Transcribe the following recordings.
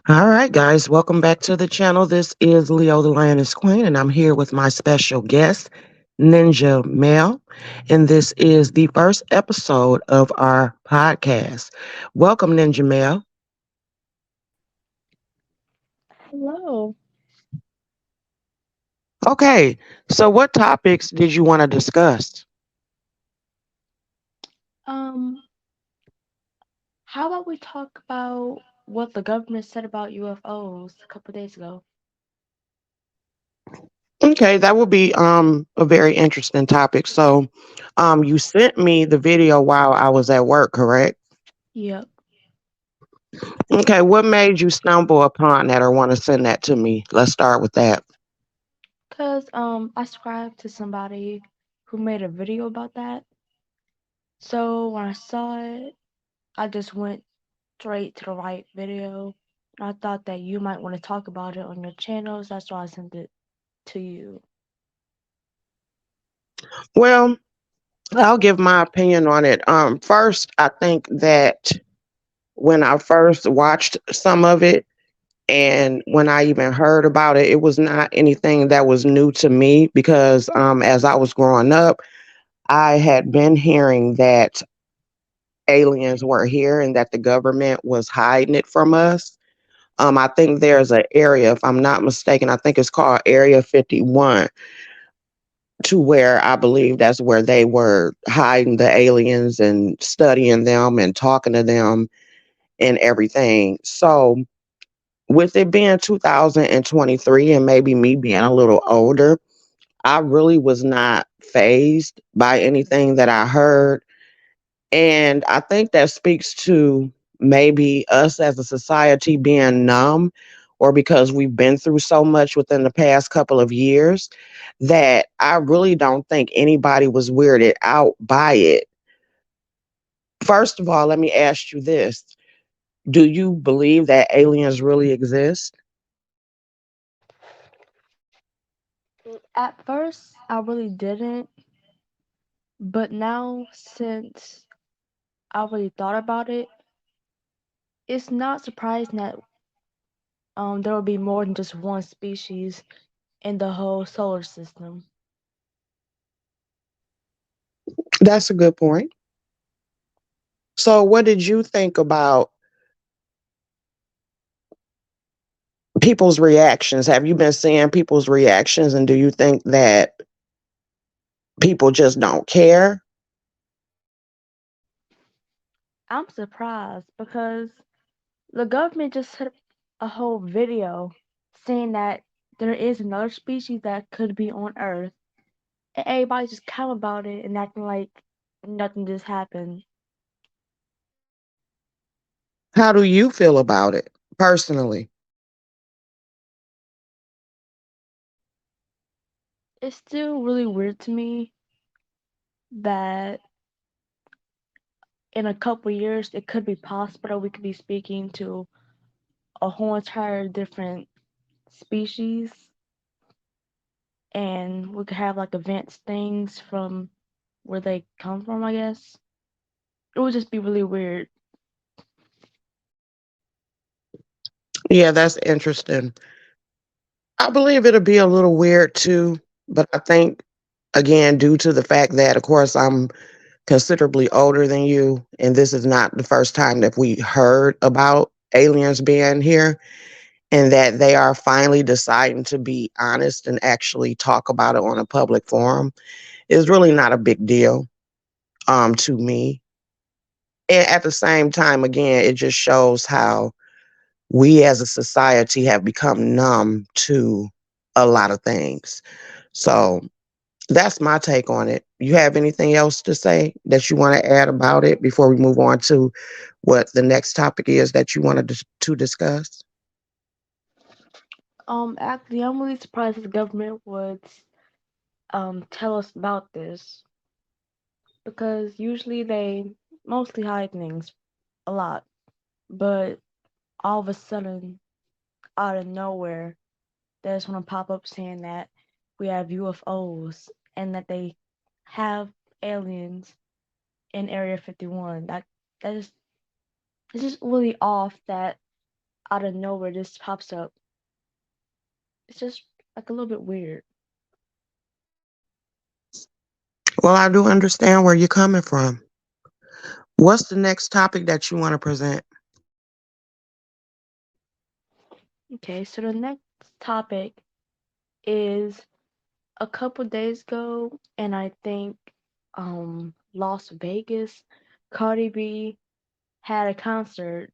All right, guys, welcome back to the channel. This is Leo the Lioness Queen, and I'm here with my special guest, Ninja Mel. And this is the first episode of our podcast. Welcome, Ninja Mel. Hello. Okay, so what topics did you want to discuss? Um, how about we talk about what the government said about UFOs a couple days ago? Okay, that would be a very interesting topic. So, you sent me the video while I was at work, correct? Yep. Okay, what made you stumble upon that or want to send that to me? Let's start with that. Cause I subscribed to somebody who made a video about that. So when I saw it, I just went straight to the right video. And I thought that you might want to talk about it on your channels. That's why I sent it to you. Well, I'll give my opinion on it. First, I think that when I first watched some of it and when I even heard about it, it was not anything that was new to me because as I was growing up, I had been hearing that aliens were here and that the government was hiding it from us. I think there's an area, if I'm not mistaken, I think it's called Area 51, to where I believe that's where they were hiding the aliens and studying them and talking to them and everything. So, with it being 2023 and maybe me being a little older, I really was not phased by anything that I heard. And I think that speaks to maybe us as a society being numb or because we've been through so much within the past couple of years that I really don't think anybody was weirded out by it. First of all, let me ask you this. Do you believe that aliens really exist? At first, I really didn't, but now since I really thought about it, it's not surprising that there will be more than just one species in the whole solar system. That's a good point. So, what did you think about people's reactions? Have you been seeing people's reactions, and do you think that people just don't care? I'm surprised because the government just put a whole video saying that there is another species that could be on Earth, and everybody just calm about it and acting like nothing just happened. How do you feel about it personally? It's still really weird to me that in a couple years it could be possible that we could be speaking to a whole entire different species and we could have like advanced things from where they come from, I guess. It would just be really weird. Yeah, that's interesting. I believe it'll be a little weird too, but I think, again, due to the fact that, of course, I'm considerably older than you, and this is not the first time that we heard about aliens being here, and that they are finally deciding to be honest and actually talk about it on a public forum is really not a big deal to me. And at the same time, again, it just shows how we as a society have become numb to a lot of things. So that's my take on it. You have anything else to say that you want to add about it before we move on to what the next topic is that you wanted to discuss? Actually, I'm really surprised that the government would tell us about this because usually they mostly hide things a lot, but all of a sudden, out of nowhere, they just want to pop up saying that we have UFOs and that they have aliens in Area 51. That is it's just really off that out of nowhere just pops up. It's just like a little bit weird. Well, I do understand where you're coming from. What's the next topic that you want to present? Okay, so the next topic is a couple days ago, and I think Las Vegas, Cardi B had a concert,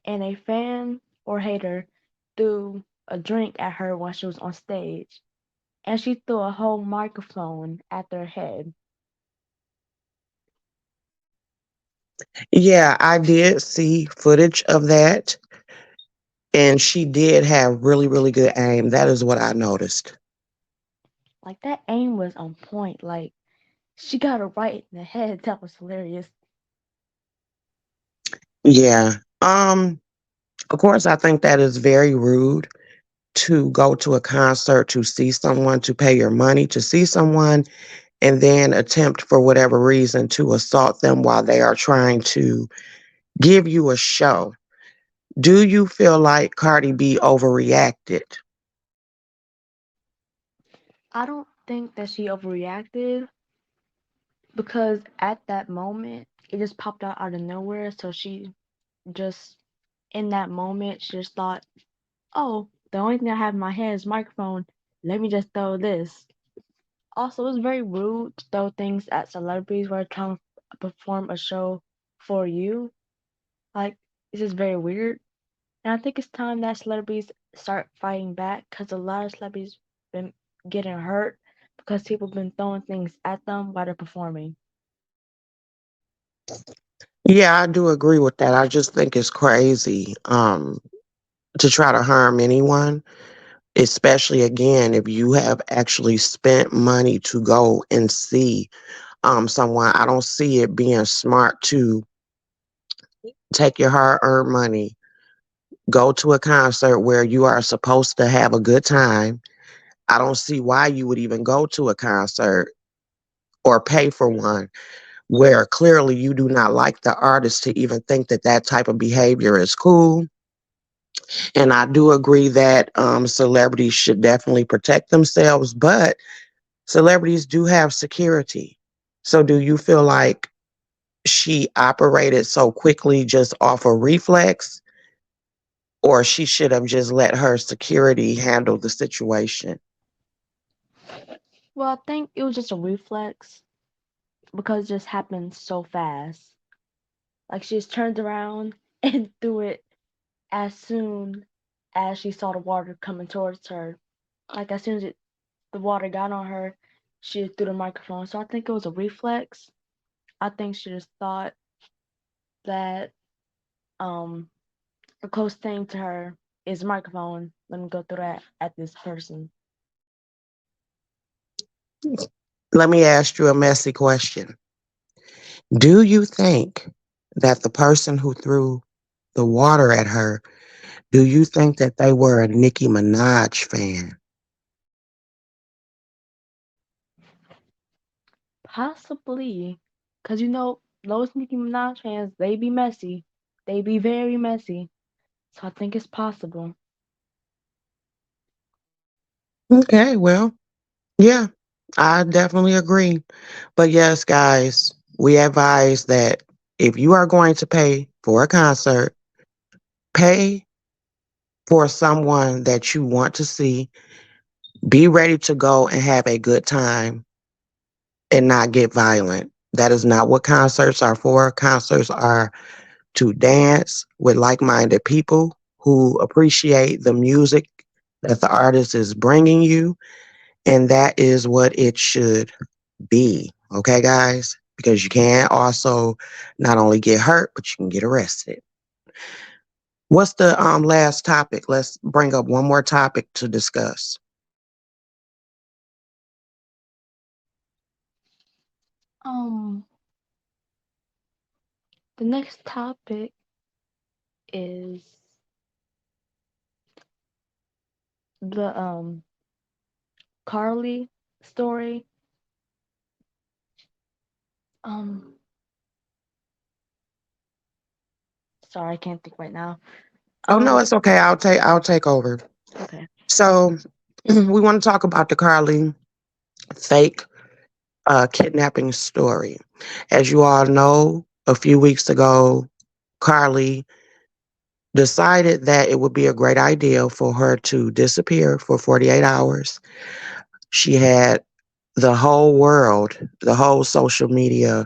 and a fan or hater threw a drink at her while she was on stage, and she threw a whole microphone at their head. Yeah, I did see footage of that, and she did have really, really good aim. That is what I noticed. Like that aim was on point. Like she got her right in the head. That was hilarious. Yeah. Of course, I think that is very rude to go to a concert to see someone, to pay your money to see someone, and then attempt for whatever reason to assault them while they are trying to give you a show. Do you feel like Cardi B overreacted? I don't think that she overreacted because at that moment it just popped out of nowhere. So she just in that moment she just thought, oh, the only thing I have in my hand is microphone. Let me just throw this. Also, it's very rude to throw things at celebrities who are trying to perform a show for you. Like, it's just very weird. And I think it's time that celebrities start fighting back because a lot of celebrities been getting hurt because people been throwing things at them while they're performing. Yeah, I do agree with that. I just think it's crazy to try to harm anyone, especially again if you have actually spent money to go and see someone. I don't see it being smart to take your hard-earned money, go to a concert where you are supposed to have a good time. I don't see why you would even go to a concert or pay for one where clearly you do not like the artist to even think that that type of behavior is cool. And I do agree that celebrities should definitely protect themselves, but celebrities do have security. So do you feel like she operated so quickly just off a reflex, or she should have just let her security handle the situation? Well, I think it was just a reflex because it just happened so fast. Like, she just turned around and threw it as soon as she saw the water coming towards her. Like, as soon as the water got on her, she threw the microphone. So I think it was a reflex. I think she just thought that a close thing to her is a microphone. Let me go through that at this person. Let me ask you a messy question. Do you think that the person who threw the water at her, do you think that they were a Nicki Minaj fan? Possibly, cause those Nicki Minaj fans, they be messy. They be very messy. So I think it's possible. Okay, well, yeah, I definitely agree. But yes, guys, we advise that if you are going to pay for a concert, pay for someone that you want to see. Be ready to go and have a good time and not get violent. That is not what concerts are for. Concerts are to dance with like minded people who appreciate the music that the artist is bringing you. And that is what it should be. Okay, guys? Because you can also not only get hurt, but you can get arrested. What's the last topic? Let's bring up one more topic to discuss. Um, the next topic is the Carlee story. Um, sorry, I can't think right now. Oh no, Um, it's okay. I'll take over. okay. So we want to talk about the Carly fake kidnapping story. As you all know, a few weeks ago, Carly decided that it would be a great idea for her to disappear for 48 hours. She had the whole world, the whole social media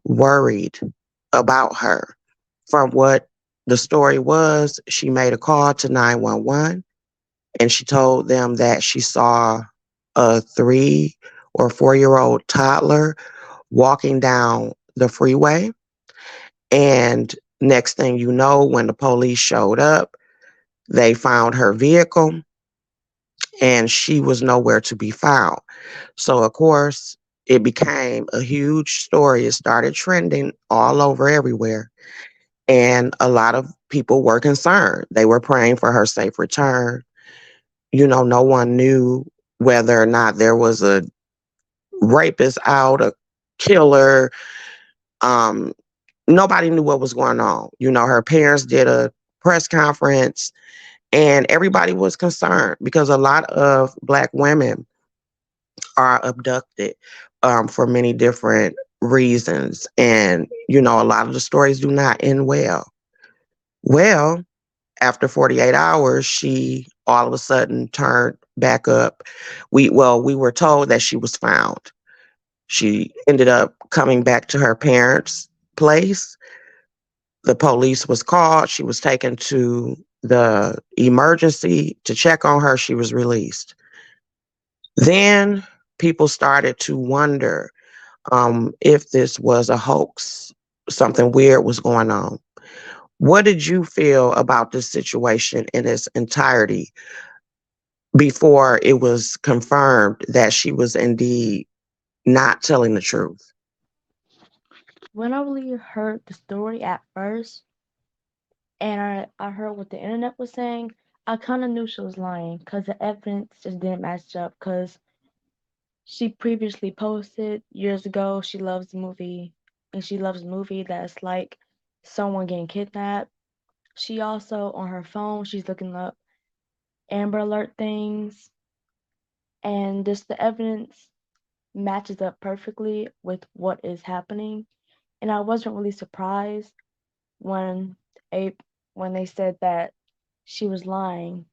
worried about her. From what the story was, she made a call to 911 and she told them that she saw a 3 or 4 year old toddler walking down the freeway. And next thing you know, when the police showed up, they found her vehicle and she was nowhere to be found. So, of course, it became a huge story. It started trending all over everywhere. And a lot of people were concerned. They were praying for her safe return. No one knew whether or not there was a rapist out, a killer. Um, Nobody knew what was going on. Her parents did a press conference and everybody was concerned because a lot of Black women are abducted for many different reasons. And, a lot of the stories do not end well. Well, after 48 hours, she all of a sudden turned back up. We were told that she was found. She ended up coming back to her parents' place. The police was called. She was taken to the emergency to check on her. She was released. Then people started to wonder if this was a hoax, something weird was going on. What did you feel about this situation in its entirety before it was confirmed that she was indeed not telling the truth? When I really heard the story at first, and I heard what the internet was saying, I kind of knew she was lying because the evidence just didn't match up. Because she previously posted years ago she loves the movie, and she loves a movie that's like someone getting kidnapped. She also on her phone she's looking up Amber Alert things, and just the evidence matches up perfectly with what is happening. And I wasn't really surprised when a when they said that she was lying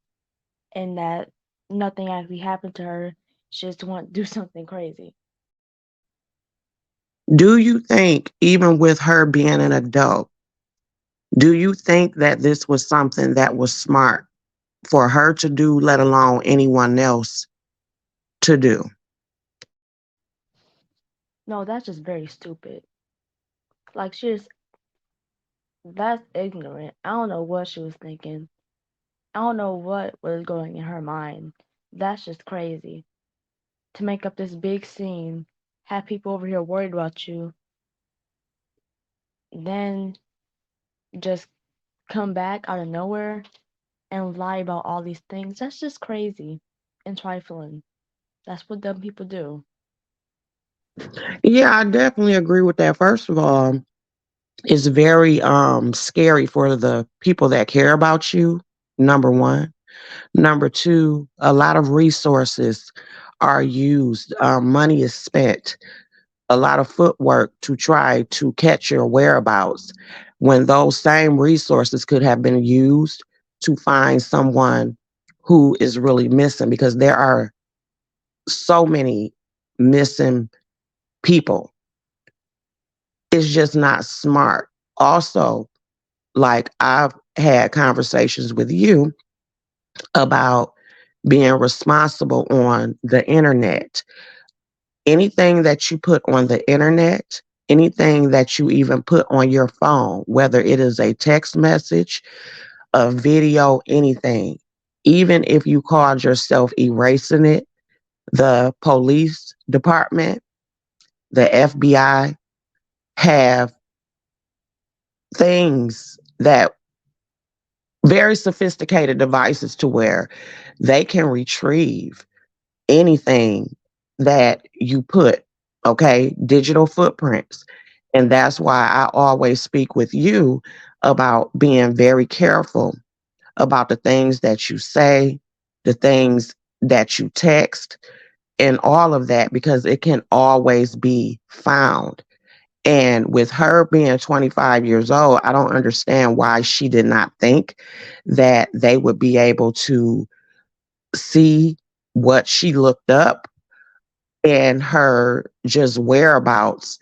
and that nothing actually happened to her. She just want to do something crazy. Do you think, even with her being an adult, do you think that this was something that was smart for her to do, let alone anyone else to do? No, that's just very stupid. Like that's ignorant. I don't know what she was thinking. I don't know what was going in her mind. That's just crazy. To make up this big scene, have people over here worried about you, then just come back out of nowhere and lie about all these things. That's just crazy and trifling. That's what dumb people do. Yeah, I definitely agree with that. First of all, it's very scary for the people that care about you, number one. Number two, a lot of resources are used, money is spent, a lot of footwork to try to catch your whereabouts when those same resources could have been used to find someone who is really missing, because there are so many missing people. It's just not smart. Also, like, I've had conversations with you about being responsible on the internet. Anything that you put on the internet, anything that you even put on your phone, whether it is a text message, a video, anything, even if you called yourself erasing it, the police department, the FBI have things that very sophisticated devices to where they can retrieve anything that you put, okay? Digital footprints. And that's why I always speak with you about being very careful about the things that you say, the things that you text, and all of that because it can always be found. And with her being 25 years old, I don't understand why she did not think that they would be able to see what she looked up and her just whereabouts.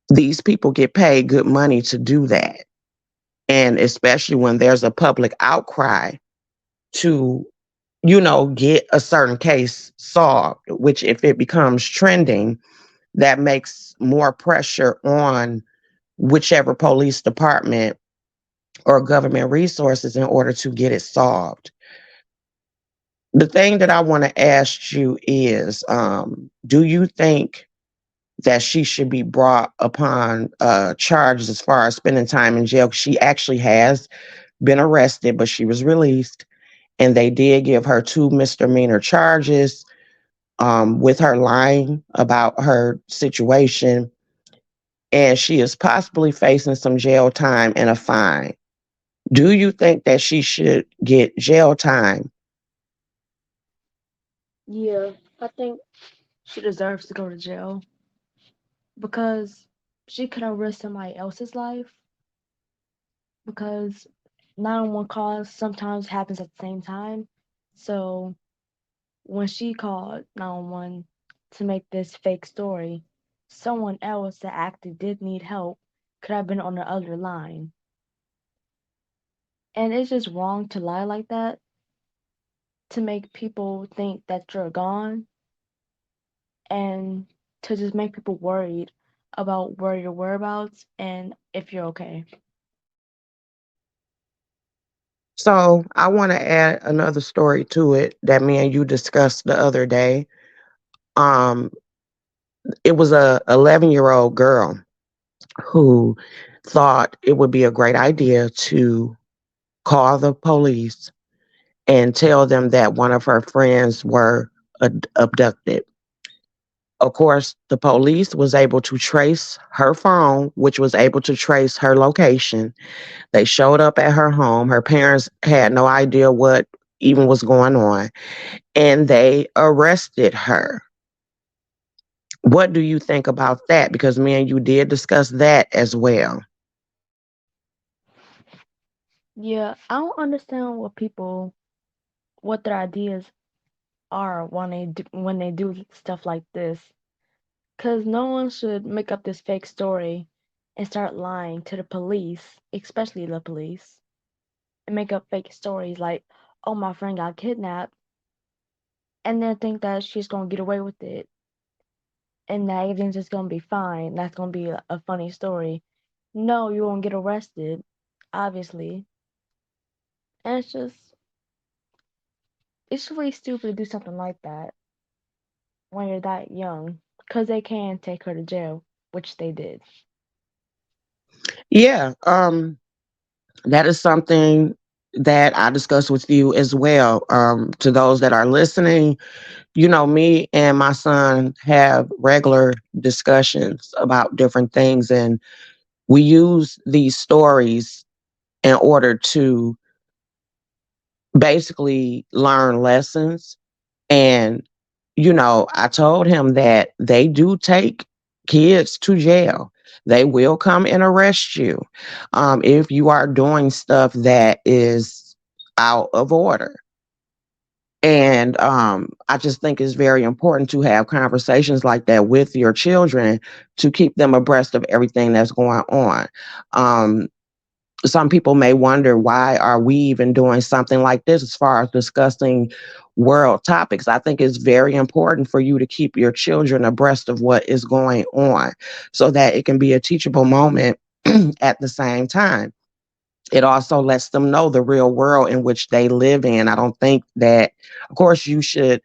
These people get paid good money to do that. And especially when there's a public outcry to, get a certain case solved, which if it becomes trending, that makes more pressure on whichever police department or government resources in order to get it solved. The thing that I want to ask you is, do you think that she should be brought upon charges as far as spending time in jail? She actually has been arrested, but she was released, and they did give her two misdemeanor charges with her lying about her situation, and she is possibly facing some jail time and a fine. Do you think that she should get jail time? Yeah, I think she deserves to go to jail because she could have risked somebody else's life because 911 calls sometimes happens at the same time. So when she called 911 to make this fake story, someone else that actually did need help could have been on the other line. And it's just wrong to lie like that to make people think that you're gone and to just make people worried about where your whereabouts and if you're okay. So I want to add another story to it that me and you discussed the other day. Um, it was a 11-year-old girl who thought it would be a great idea to call the police and tell them that one of her friends were abducted. Of course, the police was able to trace her phone, which was able to trace her location. They showed up at her home. Her parents had no idea what even was going on, and they arrested her. What do you think about that? Because me and you did discuss that as well. Yeah, I don't understand what their ideas are when they do stuff like this. Cause no one should make up this fake story and start lying to the police, especially the police, and make up fake stories like, "Oh, my friend got kidnapped," and then think that she's gonna get away with it and that everything's just gonna be fine. That's gonna be a funny story. No, you won't get arrested, obviously. And it's really stupid to do something like that when you're that young, cause they can take her to jail, which they did. Yeah, that is something that I discussed with you as well. To those that are listening, me and my son have regular discussions about different things, and we use these stories in order to basically learn lessons. And, I told him that they do take kids to jail. They will come and arrest you if you are doing stuff that is out of order. And I just think it's very important to have conversations like that with your children to keep them abreast of everything that's going on. Um, some people may wonder, why are we even doing something like this as far as discussing world topics? I think it's very important for you to keep your children abreast of what is going on so that it can be a teachable moment at the same time. It also lets them know the real world in which they live in. I don't think that, of course, you should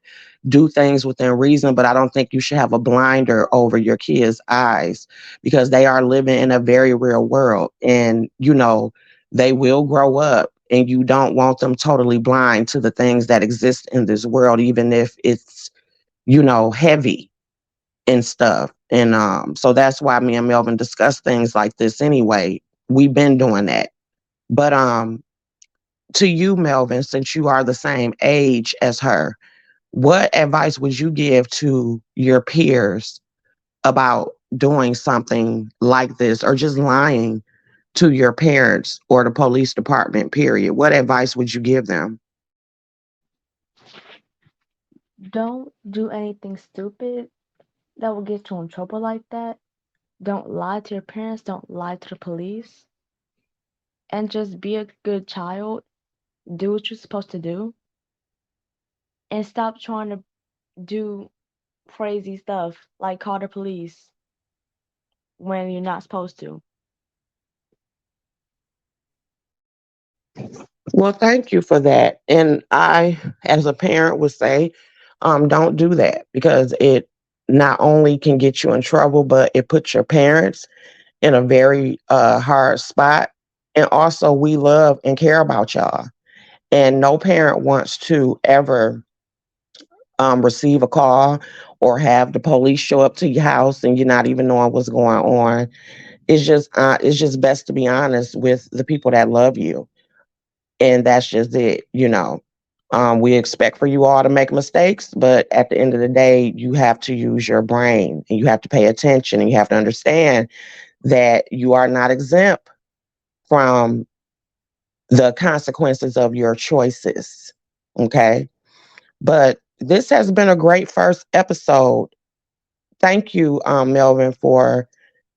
do things within reason, but I don't think you should have a blinder over your kids' eyes because they are living in a very real world. And, they will grow up, and you don't want them totally blind to the things that exist in this world, even if it's, heavy and stuff. And so that's why me and Melvin discuss things like this anyway. We've been doing that. But to you, Melvin, since you are the same age as her, what advice would you give to your peers about doing something like this or just lying to your parents or the police department, period? What advice would you give them? Don't do anything stupid that will get you in trouble like that. Don't lie to your parents, don't lie to the police, and just be a good child. Do what you're supposed to do, and stop trying to do crazy stuff like call the police when you're not supposed to. Well, thank you for that. And I, as a parent, would say, don't do that because it not only can get you in trouble, but it puts your parents in a very hard spot. And also, we love and care about y'all. And no parent wants to ever receive a call or have the police show up to your house and you're not even knowing what's going on. It's just best to be honest with the people that love you, and that's just it. We expect for you all to make mistakes, but at the end of the day, you have to use your brain and you have to pay attention and you have to understand that you are not exempt from the consequences of your choices. Okay. But this has been a great first episode. Thank you, Melvin, for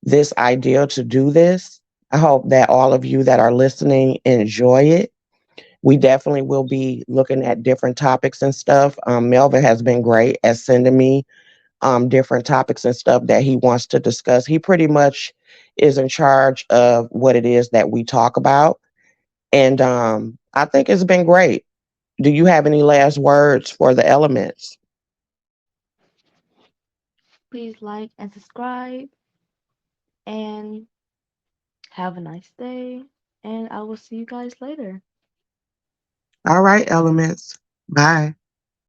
this idea to do this. I hope that all of you that are listening enjoy it. We definitely will be looking at different topics and stuff. Melvin has been great at sending me different topics and stuff that he wants to discuss. He pretty much is in charge of what it is that we talk about. And I think it's been great. Do you have any last words for the elements? Please like and subscribe and have a nice day. And I will see you guys later. All right, elements. Bye.